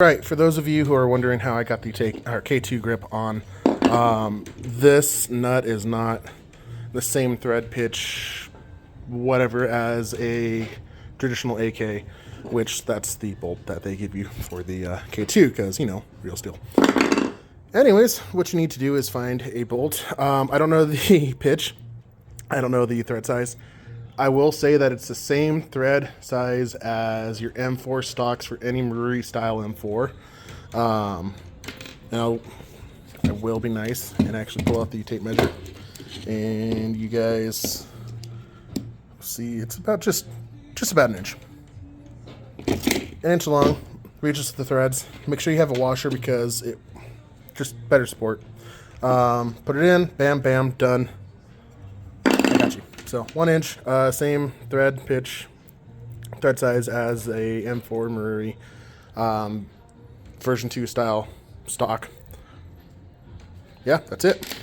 Right, for those of you who are wondering how I got the K2 grip on, this nut is not the same thread pitch, whatever, as a traditional AK, which that's the bolt that they give you for the K2, because, you know, real steel. Anyways, what you need to do is find a bolt. I don't know the pitch. I don't know the thread size. I will say that it's the same thread size as your M4 stocks for any Marui style M4. Now, I will be nice and actually pull out the tape measure, and you guys see it's about just about an inch. An inch long, reaches the threads. Make sure you have a washer because it just better support. Put it in, bam, bam, done. I got you. So 1 inch, same thread pitch, thread size as a M4 Marui, version 2 style stock. Yeah, that's it.